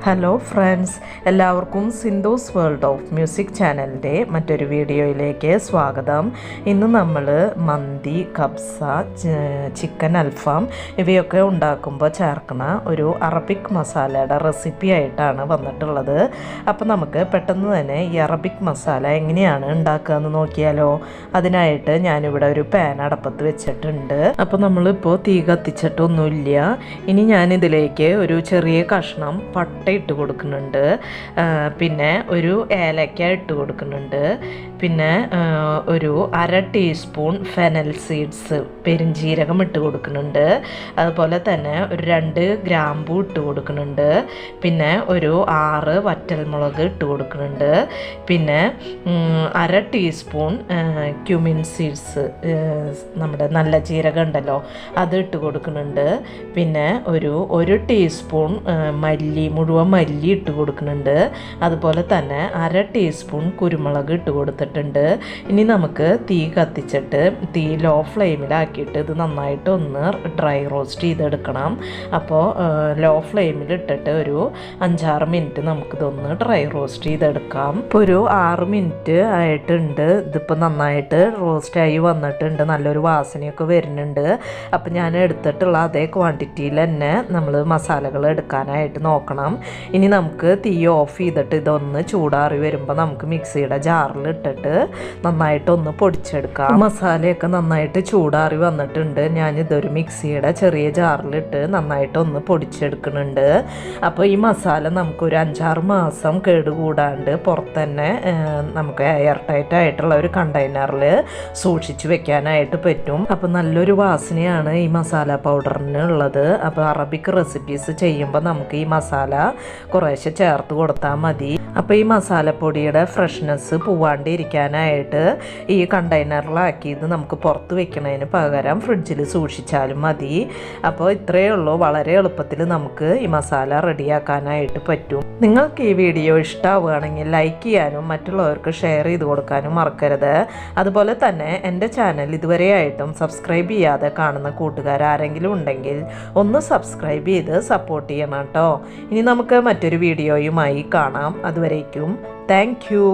Hello friends, എല്ലാവർക്കും Sindhu's world of music ചാനലിൻ്റെ മറ്റൊരു വീഡിയോയിലേക്ക് സ്വാഗതം. ഇന്ന് നമ്മൾ മന്തി, കബ്സ, ചിക്കൻ അൽഫാം ഇവയൊക്കെ ഉണ്ടാക്കുമ്പോൾ ചേർക്കുന്ന ഒരു അറബിക് മസാലയുടെ റെസിപ്പി ആയിട്ടാണ് വന്നിട്ടുള്ളത്. അപ്പോൾ നമുക്ക് പെട്ടെന്ന് തന്നെ ഈ അറബിക് മസാല എങ്ങനെയാണ് ഉണ്ടാക്കുകയെന്ന് നോക്കിയാലോ. അതിനായിട്ട് ഞാനിവിടെ ഒരു പാൻ അടപ്പത്ത് വെച്ചിട്ടുണ്ട്. അപ്പോൾ നമ്മളിപ്പോൾ തീ കത്തിച്ചിട്ടൊന്നുമില്ല. ഇനി ഞാനിതിലേക്ക് ഒരു ചെറിയ കഷ്ണം പട്ട ഇട്ട് കൊടുക്കുന്നുണ്ട്, പിന്നെ ഒരു ഏലക്ക ഇട്ട് കൊടുക്കുന്നുണ്ട്, പിന്നെ ഒരു 1/2 ടീസ്പൂൺ ഫെനൽ സീഡ്സ് പെരിഞ്ജീരകം ഇട്ട് കൊടുക്കുന്നുണ്ട്, അതുപോലെ തന്നെ ഒരു 2 ഗ്രാമ്പൂ ഇട്ട് കൊടുക്കുന്നുണ്ട്, പിന്നെ ഒരു 6 വറ്റൽമുളക് ഇട്ട് കൊടുക്കുന്നുണ്ട്, പിന്നെ 1/2 ടീസ്പൂൺ ക്യുമിൻ സീഡ്സ്, നമ്മുടെ നല്ല ജീരകം ഉണ്ടല്ലോ അത് ഇട്ട് കൊടുക്കുന്നുണ്ട്, പിന്നെ ഒരു 1 ടീസ്പൂൺ മുഴുവൻ മല്ലി ഇട്ട് കൊടുക്കുന്നുണ്ട്, അതുപോലെ തന്നെ 1/2 ടീസ്പൂൺ കുരുമുളക് ഇട്ട് കൊടുത്തിട്ടുണ്ട്. ഇനി നമുക്ക് തീ കത്തിച്ചിട്ട് തീ ലോ ഫ്ലെയിമിലാക്കിയിട്ട് ഇത് നന്നായിട്ട് ഒന്ന് ഡ്രൈ റോസ്റ്റ് ചെയ്തെടുക്കണം. അപ്പോൾ ലോ ഫ്ലെയിമിൽ ഇട്ടിട്ട് ഒരു 5-6 മിനിറ്റ് നമുക്കിതൊന്ന് ഡ്രൈ റോസ്റ്റ് ചെയ്തെടുക്കാം. ഇപ്പോൾ ഒരു 6 മിനിറ്റ് ആയിട്ടുണ്ട്. ഇതിപ്പോൾ നന്നായിട്ട് റോസ്റ്റായി വന്നിട്ടുണ്ട്, നല്ലൊരു വാസനയൊക്കെ വരുന്നുണ്ട്. അപ്പോൾ ഞാൻ എടുത്തിട്ടുള്ള അതേ ക്വാണ്ടിറ്റിയിൽ തന്നെ നമ്മൾ മസാലകൾ എടുക്കാനായിട്ട് നോക്കണം. ഇനി നമുക്ക് തീ ഓഫ് ചെയ്തിട്ട് ഇതൊന്ന് ചൂടാറി വരുമ്പോൾ നമുക്ക് മിക്സിയുടെ ജാറിൽ ഇട്ടിട്ട് നന്നായിട്ടൊന്ന് പൊടിച്ചെടുക്കാം. മസാലയൊക്കെ നന്നായിട്ട് ചൂടാറി വന്നിട്ടുണ്ട്. ഞാനിതൊരു മിക്സിയുടെ ചെറിയ ജാറിലിട്ട് നന്നായിട്ടൊന്ന് പൊടിച്ചെടുക്കുന്നുണ്ട്. അപ്പോൾ ഈ മസാല നമുക്കൊരു 5-6 മാസം കേടുകൂടാണ്ട് പുറത്ത് തന്നെ നമുക്ക് എയർ ടൈറ്റ് ആയിട്ടുള്ള ഒരു കണ്ടെയ്നറിൽ സൂക്ഷിച്ച് വെക്കാനായിട്ട് പറ്റും. അപ്പോൾ നല്ലൊരു വാസനയാണ് ഈ മസാല പൗഡറിന് ഉള്ളത്. അപ്പോൾ അറബിക് റെസിപ്പീസ് ചെയ്യുമ്പോൾ നമുക്ക് ഈ മസാല കുറേശ്ശെ ചേർത്ത് കൊടുത്താൽ മതി. അപ്പോൾ ഈ മസാലപ്പൊടിയുടെ ഫ്രഷ്നെസ് പോവാണ്ടിരിക്കാനായിട്ട് ഈ കണ്ടെയ്നറിലാക്കിയത് നമുക്ക് പുറത്ത് വെക്കുന്നതിന് പകരം ഫ്രിഡ്ജിൽ സൂക്ഷിച്ചാലും മതി. അപ്പോൾ ഇത്രയേ ഉള്ളൂ, വളരെ എളുപ്പത്തിൽ നമുക്ക് ഈ മസാല റെഡിയാക്കാനായിട്ട് പറ്റും. നിങ്ങൾക്ക് ഈ വീഡിയോ ഇഷ്ടമാവുകയാണെങ്കിൽ ലൈക്ക് ചെയ്യാനും മറ്റുള്ളവർക്ക് ഷെയർ ചെയ്ത് കൊടുക്കാനും മറക്കരുത്. അതുപോലെ തന്നെ എൻ്റെ ചാനൽ ഇതുവരെയായിട്ടും സബ്സ്ക്രൈബ് ചെയ്യാതെ കാണുന്ന കൂട്ടുകാർ ആരെങ്കിലും ഉണ്ടെങ്കിൽ ഒന്ന് സബ്സ്ക്രൈബ് ചെയ്ത് സപ്പോർട്ട് ചെയ്യണം കേട്ടോ. ഇനി നമുക്ക് മറ്റൊരു വീഡിയോയുമായി കാണാം. അതുവരേക്കും താങ്ക് യു.